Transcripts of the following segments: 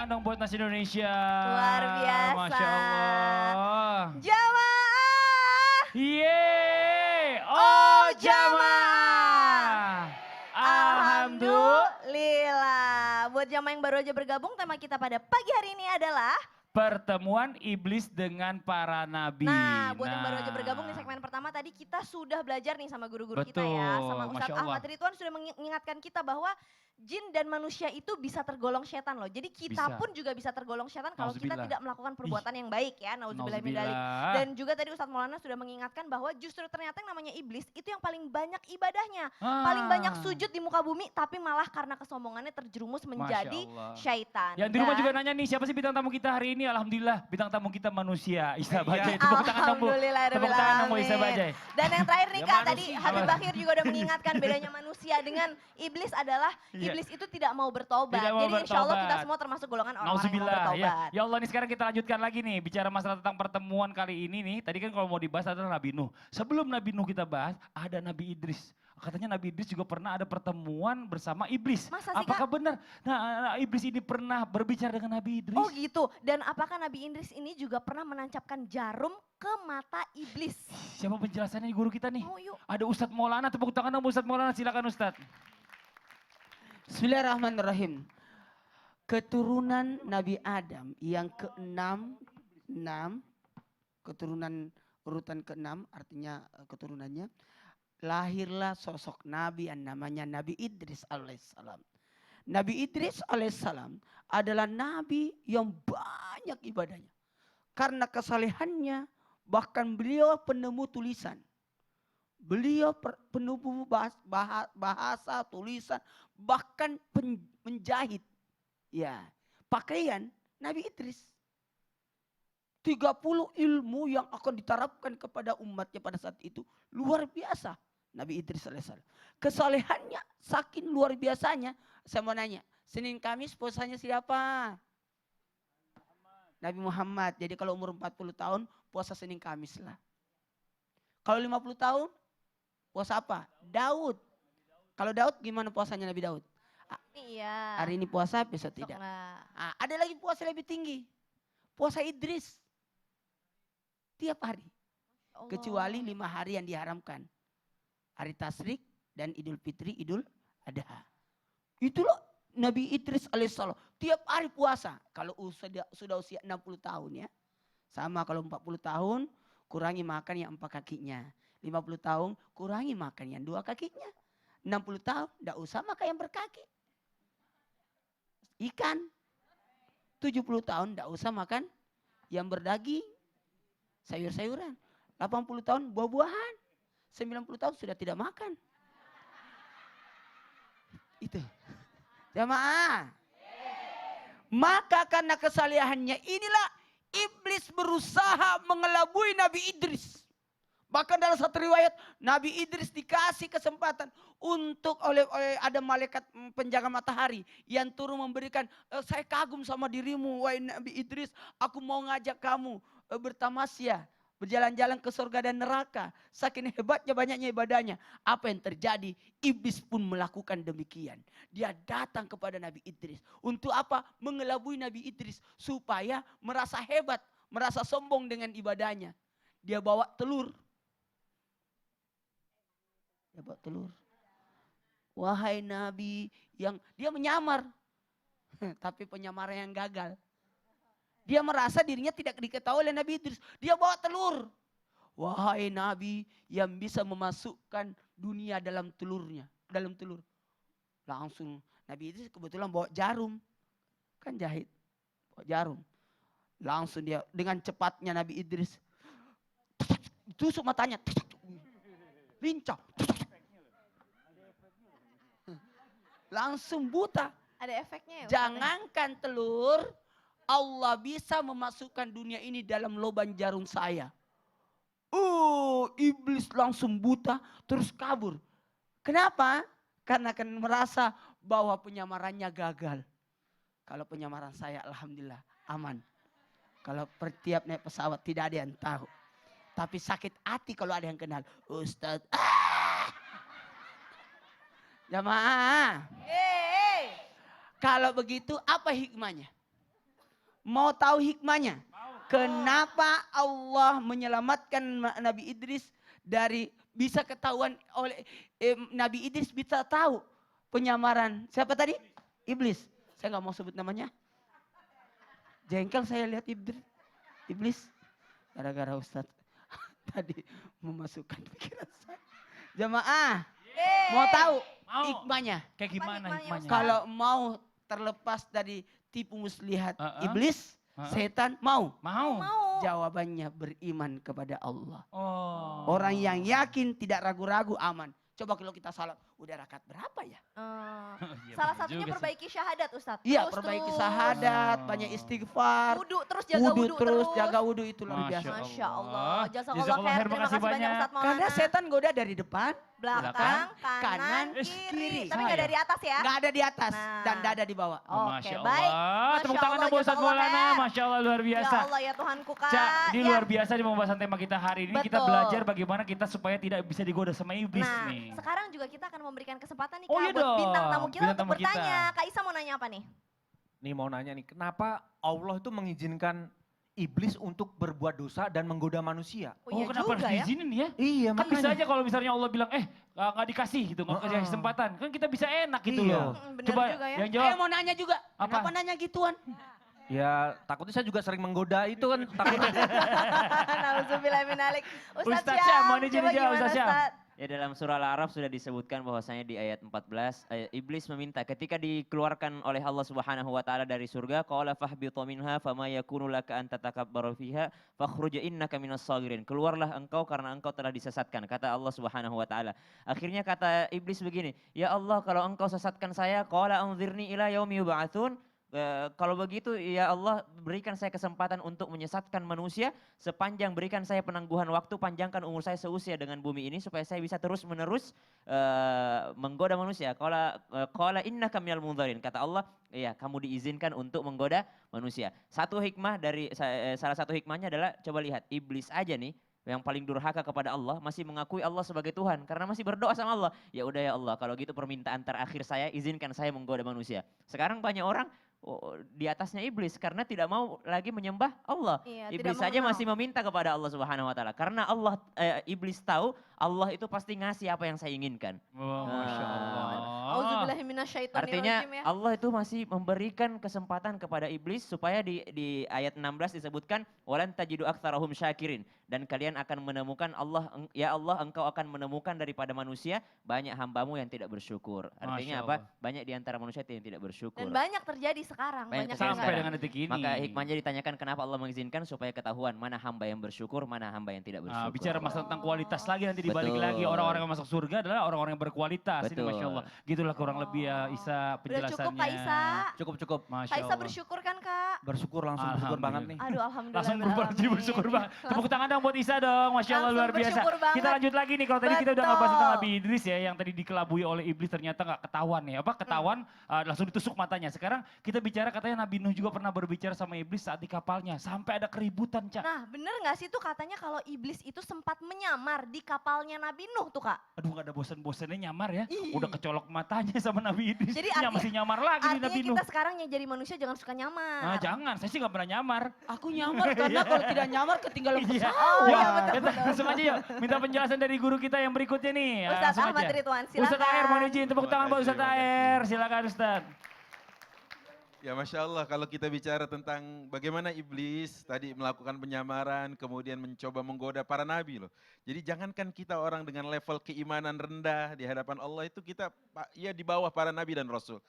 tangan dong buat Nasi Indonesia. Luar biasa. Masya Allah. Jamaah. Yeay. Oh, jamaah. Alhamdulillah. Buat jamaah yang baru aja bergabung, tema kita pada pagi hari ini adalah pertemuan iblis dengan para nabi. Nah, buat yang baru aja bergabung di segmen pertama tadi kita sudah belajar nih sama guru-guru kita ya. Sama Betul, Ustadz Masya Allah. Ahmad Ridwan sudah mengingatkan kita bahwa jin dan manusia itu bisa tergolong setan loh. Jadi kita Bisa. pun juga bisa tergolong setan kalau kita Nauzubillah. tidak melakukan perbuatan yang baik ya. Nauzubillah min dzalik. Nauzubillah. Dan juga tadi Ustadz Maulana sudah mengingatkan bahwa justru ternyata yang namanya iblis itu yang paling banyak ibadahnya. Paling banyak sujud di muka bumi tapi malah karena kesombongannya terjerumus menjadi Allah. syaitan. Yang di rumah Dan- juga nanya nih, siapa sih bintang tamu kita hari ini? Alhamdulillah, bintang tamu kita manusia. Isa Iya. Bajai, tepuk tangan dong Bu. Tepuk tangan dong Bu Isa Bajai. Dan yang terakhir nih Ya, Kak, manusia. tadi Habib Bakhir juga udah mengingatkan bedanya manusia dengan iblis adalah Iya. iblis itu tidak mau bertobat. Tidak mau Jadi insya Allah kita bertobat. semua termasuk golongan orang-orang yang mau Nauzubillah ya. bertobat. Ya Allah nih sekarang kita lanjutkan lagi nih. Bicara masalah tentang pertemuan kali ini nih. Tadi kan kalau mau dibahas adalah Nabi Nuh. Sebelum Nabi Nuh kita bahas, ada Nabi Idris. Katanya Nabi Idris juga pernah ada pertemuan bersama iblis. Masa sih, Apakah Kak? benar? Nah, iblis ini pernah berbicara dengan Nabi Idris? Oh gitu. Dan apakah Nabi Idris ini juga pernah menancapkan jarum ke mata iblis? Siapa penjelasannya guru kita nih? Mau yuk. Ada Ustadz Maulana, tepuk tangan dong Ustadz Maulana, silakan Ustadz. Bismillahirrahmanirrahim. Keturunan Nabi Adam yang enam, keturunan urutan ke-6 artinya keturunannya, lahirlah sosok Nabi yang namanya Nabi Idris alaihissalam. Nabi Idris alaihissalam adalah Nabi yang banyak ibadahnya. Karena kesalehannya, bahkan beliau penemu tulisan. Beliau penemu bahasa tulisan, bahkan menjahit. Ya, pakaian Nabi Idris. 30 ilmu yang akan diterapkan kepada umatnya pada saat itu luar biasa. Nabi Idris alaihissalam. Kesalehannya saking luar biasanya. Saya mau nanya, Senin Kamis puasanya siapa? Nabi Muhammad. Jadi kalau umur 40 tahun puasa Senin Kamis lah. Kalau 50 tahun puasa apa? Daud. Kalau Daud gimana puasanya Nabi Daud? Iya. Hari ini puasa, besok tidak. Enggak. Ada lagi puasa lebih tinggi. Puasa Idris. Tiap hari. Allah. Kecuali 5 hari yang diharamkan. Hari Tasyrik dan Idul Fitri, Idul Adha. Itulah Nabi Idris alaihissalam. Tiap hari puasa. Kalau sudah usia 60 tahun ya. Sama kalau 40 tahun kurangi makan yang 4 kakinya. 50 tahun kurangi makan yang 2 kakinya. 60 tahun tidak usah makan yang berkaki. Ikan. 70 tahun tidak usah makan yang berdaging. Sayur-sayuran. 80 tahun buah-buahan. 90 tahun sudah tidak makan. Itu. Jamaah. Maka karena kesalehannya inilah iblis berusaha mengelabui Nabi Idris. Bahkan dalam satu riwayat Nabi Idris dikasih kesempatan untuk oleh ada malaikat penjaga matahari yang turun memberikan, saya kagum sama dirimu wahai Nabi Idris, aku mau ngajak kamu bertamasya, berjalan-jalan ke surga dan neraka. Saking hebatnya banyaknya ibadahnya. Apa yang terjadi? Iblis pun melakukan demikian. Dia datang kepada Nabi Idris. Untuk apa? Mengelabui Nabi Idris. Supaya merasa hebat, merasa sombong dengan ibadahnya. Dia bawa telur. Dia bawa telur. Wahai Nabi yang dia menyamar. Tapi penyamaran yang gagal. Dia merasa dirinya tidak diketahui oleh Nabi Idris. Dia bawa telur. Wahai Nabi yang bisa memasukkan dunia dalam telurnya. Dalam telur. Langsung Nabi Idris kebetulan bawa jarum. Kan jahit. Bawa jarum. Langsung dia dengan cepatnya Nabi Idris. Tusuk matanya. Lincah. Langsung buta. Ada efeknya ya? Ustaz? Jangankan telur. Allah bisa memasukkan dunia ini dalam lubang jarum saya. Iblis langsung buta terus kabur. Kenapa? Karena akan merasa bahwa penyamarannya gagal. Kalau penyamaran saya alhamdulillah aman. Kalau tiap naik pesawat tidak ada yang tahu. Tapi sakit hati kalau ada yang kenal. Ustadz. Jamaah. Kalau begitu apa hikmahnya? Mau tahu hikmahnya? Kenapa Allah menyelamatkan Nabi Idris dari bisa ketahuan oleh Nabi Idris bisa tahu penyamaran siapa tadi? Iblis. Saya nggak mau sebut namanya. Jengkel saya lihat Iblis. Gara-gara Ustadz tadi memasukkan pikiran saya. Jamaah, mau tahu hikmahnya? Kayak gimana Hikmahnya, hikmahnya? Kalau mau terlepas dari tipu muslihat iblis, setan mau? Mau. Jawabannya beriman kepada Allah. Oh. Orang yang yakin tidak ragu-ragu aman. Coba kalau kita salat, udah rakaat berapa ya? Iya, Salah bener satunya juga sih. perbaiki syahadat Ustadz. Iya, Terus perbaiki terus. syahadat, banyak istighfar. Wudu terus jaga wudu terus. jaga wudu itu luar Masya biasa. Masya Allah. Allah. Jazakallah Jazakallah khair. khair, Terima makasih kasih banyak banyak. Ustadz Maulana. Karena setan goda dari depan, belakang, kanan, kanan, kiri. kiri. Tapi Sama nggak ya? dari atas ya. nggak ada di atas Nah. dan dada di bawah. Oke, Masya baik. Allah. Tepuk Masya tangan Allah, buat Ustadz jazakallah Maulana. khair. Masya Allah luar biasa. Ya Allah ya Tuhanku Kak. Cak, ini Ya. luar biasa di pembahasan tema kita hari ini. Kita Betul. belajar bagaimana kita supaya tidak bisa digoda sama iblis Nah, nih. sekarang juga kita akan memberikan kesempatan nih Oh, Kak iya buat dong. bintang tamu kita Bintang untuk tamu kita. bertanya. Kak Isa mau nanya apa nih? Nih mau nanya nih, kenapa Allah itu mengizinkan iblis untuk berbuat dosa dan menggoda manusia? Oh, iya kenapa harus juga ya. diizinin ya? Iya, Kan bisa aja kalau misalnya Allah bilang, nggak dikasih gitu, nggak kasih Heeh. kesempatan. Kan kita bisa enak gitu Iya. loh. Bener Coba juga ya. yang Saya jawab. mau nanya juga, Apa? kenapa nanya gituan? Ya takutnya saya juga sering menggoda itu kan takut. Nauzubillahiminalik. Ustadz Ustadz Syam, mau Syam, dijawab, coba gimana Ustadz Syam? Ustadz? Ya dalam surah Al-A'raf sudah disebutkan bahwasanya di ayat 14 iblis meminta ketika dikeluarkan oleh Allah Subhanahu wa taala dari surga qala fahbitu minha fama yakunu laka an tatakabbaru fiha fakhruj innaka minas sagirin. Keluarlah engkau karena engkau telah disesatkan kata Allah Subhanahu wa taala. Akhirnya kata iblis begini, "Ya Allah, kalau engkau sesatkan saya qala anzirni ila yaumi yub'atsun." Kalau begitu ya Allah berikan saya kesempatan untuk menyesatkan manusia sepanjang berikan saya penangguhan waktu, panjangkan umur saya seusia dengan bumi ini supaya saya bisa terus menerus menggoda manusia. Qala innaka minal munzarin. Kata Allah, iya kamu diizinkan untuk menggoda manusia. Satu hikmah dari salah satu hikmahnya adalah coba lihat iblis aja nih yang paling durhaka kepada Allah masih mengakui Allah sebagai Tuhan karena masih berdoa sama Allah. Ya udah ya Allah, kalau gitu permintaan terakhir saya izinkan saya menggoda manusia. Sekarang banyak orang di atasnya iblis karena tidak mau lagi menyembah Allah. Iya, Iblis tidak saja mengenal. masih meminta kepada Allah Subhanahu wa taala karena Allah iblis tahu Allah itu pasti ngasih apa yang saya inginkan. Oh, Masya Allah. Artinya Auzubillahiminasyaitonirrajim ya. Allah itu masih memberikan kesempatan kepada iblis supaya di ayat 16 disebutkan walan tajidu aktsarahum syakirin dan kalian akan menemukan ya Allah engkau akan menemukan daripada manusia banyak hambamu yang tidak bersyukur. Artinya Masya apa? Allah. Banyak di antara manusia yang tidak bersyukur. Dan banyak terjadi sekarang. Banyak Banyak terjadi yang Sampai sekarang. dengan detik ini. Maka hikmahnya ditanyakan kenapa Allah mengizinkan supaya ketahuan mana hamba yang bersyukur, mana hamba yang tidak bersyukur. Nah, bicara masalah tentang kualitas lagi nanti dibalik Betul. lagi orang-orang yang masuk surga adalah orang-orang yang berkualitas. Ini Betul. Masya Allah. Gitulah kurang lebih ya Isa Udah penjelasannya. cukup Kak Isa. Cukup. Masya Kak Isa Allah. bersyukur kan Kak? Bersyukur langsung bersyukur banget nih. Aduh alhamdulillah. Langsung berubah jadi bersyukur banget. Tepuk tangan dong buat Isa dong. Masya Allah Langsung luar biasa. bersyukur banget. Kita lanjut lagi nih. Kalau tadi kita udah ngebahas Betul. tentang Nabi Idris ya. Yang tadi dikelabui oleh iblis ternyata nggak ketahuan ya. Apa ketahuan langsung ditusuk matanya. Sekarang kita bicara katanya Nabi Nuh juga pernah berbicara sama iblis saat di kapalnya. Sampai ada keributan Cak. Nah bener gak sih tuh katanya kalau iblis itu sempat menyamar di kapalnya Nabi Nuh tuh Kak? Aduh gak ada bosan-bosannya nyamar ya. Ih. Udah kecolok matanya sama Nabi Idris. Jadi Masih nyamar lagi di Artinya Nabi Nuh. kita sekarang yang jadi manusia jangan suka nyamar. Ah, jangan, saya sih gak pernah nyamar. Aku nyamar karena kalau tidak nyamar ketinggalan Iya. pesawat. Oh, Ya, iya, betul, kita betul. langsung aja yuk. Minta penjelasan dari guru kita yang berikutnya nih. Ustadz Langsung Ahmad aja. Ridwan, silakan. Ustadz Aher, mohon izin tepuk tangan buat Makasih, Ustadz makasih. Aher. Silakan Ustadz. Ya Masya Allah kalau kita bicara tentang bagaimana iblis tadi melakukan penyamaran kemudian mencoba menggoda para nabi loh. Jadi jangankan kita orang dengan level keimanan rendah di hadapan Allah itu kita ya di bawah para nabi dan rasul.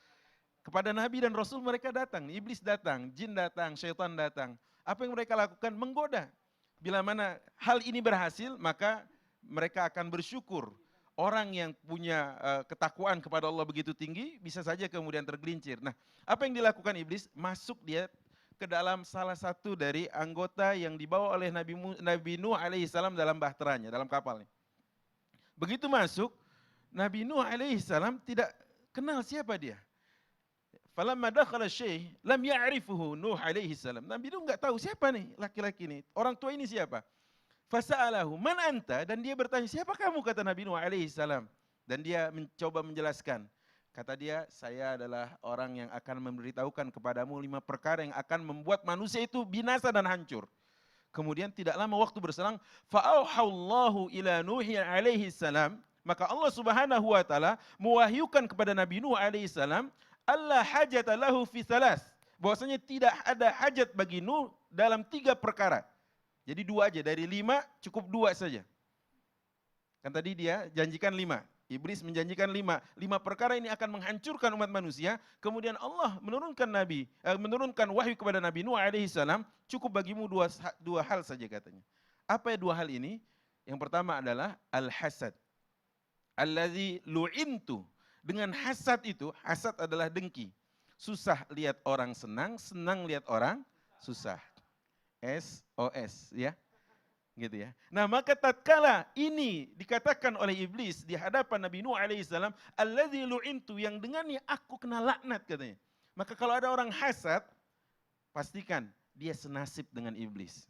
Kepada nabi dan rasul mereka datang, iblis datang, jin datang, syaitan datang. Apa yang mereka lakukan? Menggoda. Bila mana hal ini berhasil maka mereka akan bersyukur. Orang yang punya ketakwaan kepada Allah begitu tinggi, bisa saja kemudian tergelincir. Nah, apa yang dilakukan iblis? Masuk dia ke dalam salah satu dari anggota yang dibawa oleh Nabi Nuh alaihissalam dalam bahteranya, dalam kapalnya. Begitu masuk, Nabi Nuh alaihissalam tidak kenal siapa dia. Falamma dakhala syekh, lam ya'rifuhu Nuh alaihissalam. Nabi Nuh enggak tahu siapa nih laki-laki ini. Orang tua ini siapa? Fasa'alahu, man anta? Dan dia bertanya, siapa kamu? Kata Nabi Nuh alaihi salam. Dan dia mencoba menjelaskan. Kata dia, saya adalah orang yang akan memberitahukan kepadamu 5 perkara yang akan membuat manusia itu binasa dan hancur. Kemudian tidak lama waktu berselang, fa'auhallahu ila Nuhi alaihi salam, maka Allah Subhanahu wa taala mewahyukan kepada Nabi Nuh alaihi salam, Allah hajata lahu fi thalas. Bahwasanya tidak ada hajat bagi Nuh dalam 3 perkara. Jadi 2 aja, dari 5 cukup 2 saja. Kan tadi dia janjikan 5. Iblis menjanjikan 5 perkara ini akan menghancurkan umat manusia. Kemudian Allah menurunkan wahyu kepada Nabi Nuh alaihi salam, cukup bagimu 2 hal saja katanya. Apa ya 2 hal ini? Yang pertama adalah al-hasad. Allazi lu'intu. Dengan hasad itu, hasad adalah dengki. Susah lihat orang senang, senang lihat orang susah. SOS ya. Gitu ya. Nah, maka tatkala ini dikatakan oleh iblis di hadapan Nabi Nuh alaihissalam, alladzi lu'intu, yang dengannya aku kena laknat katanya. Maka kalau ada orang hasad, pastikan dia senasib dengan iblis.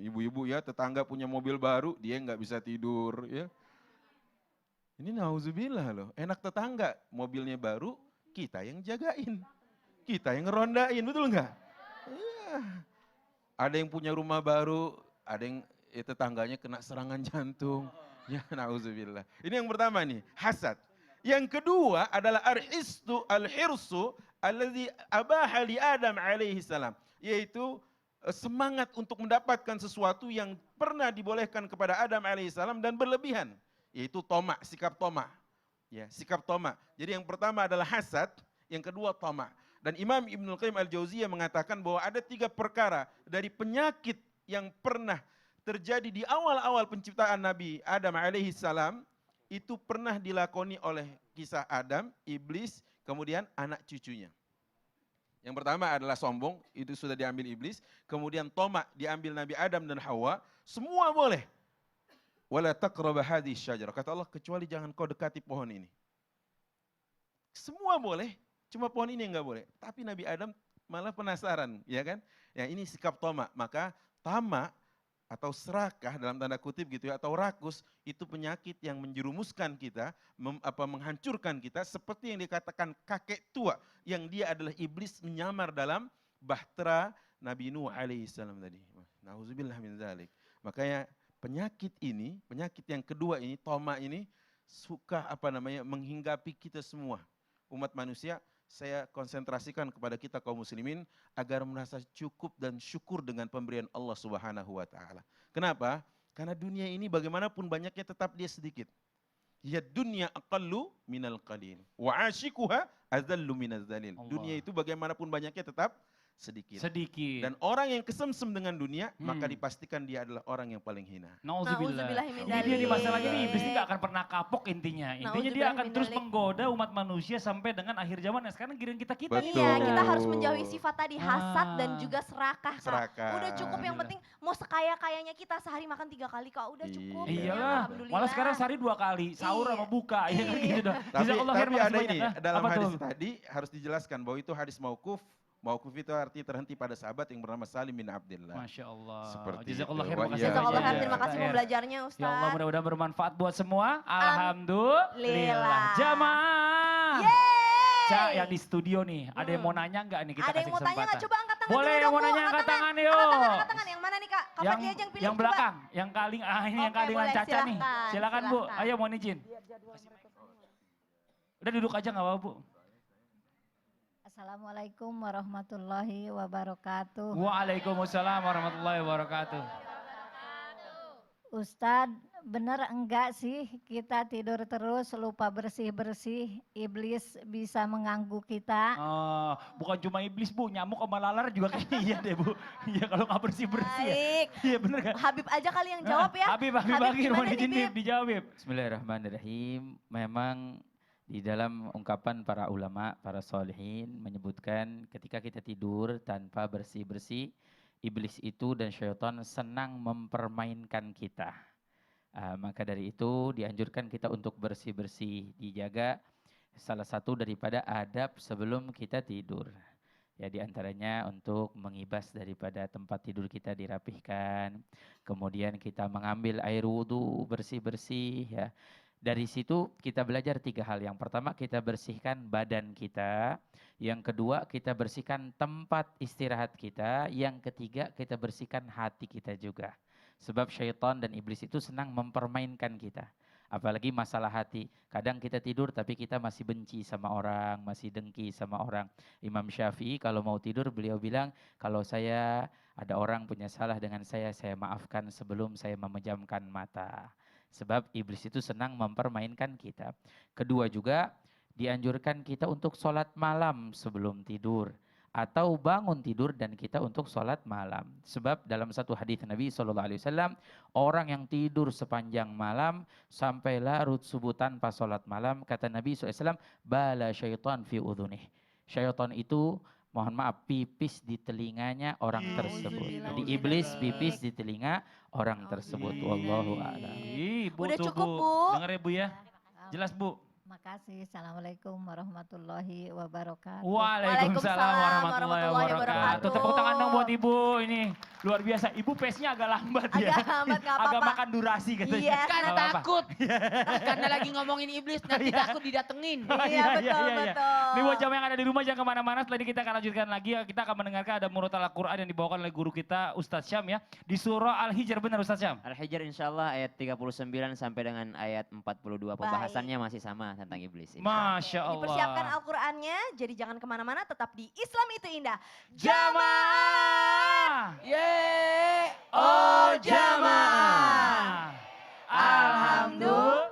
Ibu-ibu ya, tetangga punya mobil baru, dia nggak bisa tidur ya. Ini nauzubillah loh, enak tetangga, mobilnya baru, kita yang jagain. Kita yang ngerondain, betul nggak? Ya. Ada yang punya rumah baru, ada yang tetangganya kena serangan jantung. Ya na'udzubillah. Ini yang pertama nih, hasad. Yang kedua adalah al-hirsu alladzi abaha li Adam alaihi salam. Yaitu semangat untuk mendapatkan sesuatu yang pernah dibolehkan kepada Adam alaihi salam dan berlebihan. Yaitu tomak, sikap tomak. Ya, sikap tomak. Jadi yang pertama adalah hasad, yang kedua tomak. Dan Imam Ibnul Qayyim al-Jauziyah mengatakan bahwa ada 3 perkara dari penyakit yang pernah terjadi di awal-awal penciptaan Nabi Adam alaihi salam, itu pernah dilakoni oleh kisah Adam, iblis, kemudian anak cucunya. Yang pertama adalah sombong, itu sudah diambil iblis. Kemudian tomak diambil Nabi Adam dan Hawa, semua boleh. Wala taqraba hadhihi syajarah, kata Allah, kecuali jangan kau dekati pohon ini. Semua boleh, cuma pohon ini yang enggak boleh. Tapi Nabi Adam malah penasaran, ya kan? Ya, ini sikap tomak. Maka tamak atau serakah dalam tanda kutip gitu ya, atau rakus, itu penyakit yang menjerumuskan kita, menghancurkan kita, seperti yang dikatakan kakek tua yang dia adalah iblis menyamar dalam bahtera Nabi Nuh alaihi salam tadi. Nauzubillah min dzalik. Makanya penyakit ini, penyakit yang kedua ini, tomak ini suka menghinggapi kita semua. Umat manusia, saya konsentrasikan kepada kita kaum muslimin agar merasa cukup dan syukur dengan pemberian Allah Subhanahu wa taala. Kenapa? Karena dunia ini bagaimanapun banyaknya tetap dia sedikit. Ya dunya aqallu minal qalil wa ashikuha adzallu minaz zalil. Dunia itu bagaimanapun banyaknya tetap sedikit. Dan orang yang kesemsem dengan dunia, maka dipastikan dia adalah orang yang paling hina. Nauzubillah. Ini dia di masalahnya nih, iblis ini gak akan pernah kapok intinya. Intinya dia akan terus menggoda umat manusia sampai dengan akhir zaman. Nah, sekarang giliran kita nih. Iya, kita harus menjauhi sifat tadi, hasad dan juga serakah. Serakah. Udah cukup, yang penting mau sekaya-kayanya kita sehari makan 3 kali kak, udah cukup. Iyalah, malah sekarang sehari 2 kali, sahur sama buka. Iya kan gitu dah. Tapi ada ini, dalam hadis tadi harus dijelaskan bahwa itu hadis mauquf. Mauquf itu artinya terhenti pada sahabat yang bernama Salim bin Abdullah. Masya Allah. Seperti Jazakallah itu. khair. Jazakallah khair, terima kasih mau belajarnya Ustaz. Ya Allah, mudah-mudahan bermanfaat buat semua. Alhamdulillah. Jamaah. Cak yang di studio nih, ada yang mau nanya nggak nih, kita ada kasih yang mau kesempatan. tanya nggak? Coba angkat tangan. Boleh, dulu yang mau dong, nanya angkat tangan yuk. Angkat tangan, yang mana nih kak? Kak Fatih aja yang pilih. Yang belakang, yang kaling, ini yang kalingan boleh, Caca nih. Silakan Bu, ayo mohon izin. Udah duduk aja nggak apa-apa Bu. Assalamualaikum warahmatullahi wabarakatuh. Waalaikumsalam warahmatullahi wabarakatuh. Ustadz, bener enggak sih kita tidur terus lupa bersih-bersih, iblis bisa mengganggu kita? Oh, bukan cuma iblis Bu, nyamuk sama lalar juga kayaknya iya deh Bu. Iya kalau nggak bersih-bersih ya. Baik. Iya bener kan? Habib aja kali yang jawab ya. Habib mohon izin dijawab Bib. Bismillahirrahmanirrahim. Memang di dalam ungkapan para ulama, para solihin menyebutkan ketika kita tidur tanpa bersih-bersih, iblis itu dan syaitan senang mempermainkan kita. Maka dari itu dianjurkan kita untuk bersih-bersih, dijaga salah satu daripada adab sebelum kita tidur. Ya, diantaranya untuk mengibas daripada tempat tidur kita dirapihkan, kemudian kita mengambil air wudhu bersih-bersih ya. Dari situ kita belajar 3 hal. Yang pertama kita bersihkan badan kita. Yang kedua kita bersihkan tempat istirahat kita. Yang ketiga kita bersihkan hati kita juga. Sebab syaitan dan iblis itu senang mempermainkan kita. Apalagi masalah hati. Kadang kita tidur tapi kita masih benci sama orang, masih dengki sama orang. Imam Syafi'i kalau mau tidur beliau bilang, kalau saya ada orang punya salah dengan saya maafkan sebelum saya memejamkan mata. Sebab iblis itu senang mempermainkan kita. Kedua juga dianjurkan kita untuk sholat malam sebelum tidur. Atau bangun tidur dan kita untuk sholat malam. Sebab dalam satu hadis Nabi SAW, orang yang tidur sepanjang malam sampai larut subuh tanpa sholat malam, kata Nabi SAW, bala syaitan fi udhunih. Syaitan itu, mohon maaf, pipis di telinganya orang tersebut. Jadi iblis pipis di telinga orang tersebut. Wallahu a'lam. Bu, Udah tuh, cukup, Bu. Dengar ya Bu ya. Jelas Bu. Makasih. Assalamualaikum warahmatullahi wabarakatuh. Waalaikumsalam warahmatullahi wabarakatuh. Tepuk tangan dong buat Ibu ini. Luar biasa. Ibu pace-nya agak lambat ya. Agak lambat, nggak Agak apa-apa. makan durasi katanya. Iya. Karena Nggak apa-apa. takut. Karena lagi ngomongin iblis, nanti takut didatengin. Iya, betul. Ini buat jamaah yang ada di rumah jangan kemana-mana. Setelah ini kita akan lanjutkan lagi. Kita akan mendengarkan ada murotal Al-Quran yang dibawakan oleh guru kita Ustadz Syam ya. Di surah Al-Hijr, benar Ustadz Syam? Al-Hijr insyaallah ayat 39 sampai dengan ayat 42. Pembahasannya masih sama tentang iblis. Masya Allah. Dipersiapkan Al-Qur'annya, jadi jangan kemana-mana, tetap di Islam itu indah. Jamaah. Yeay, Oh jamaah. Alhamdulillah.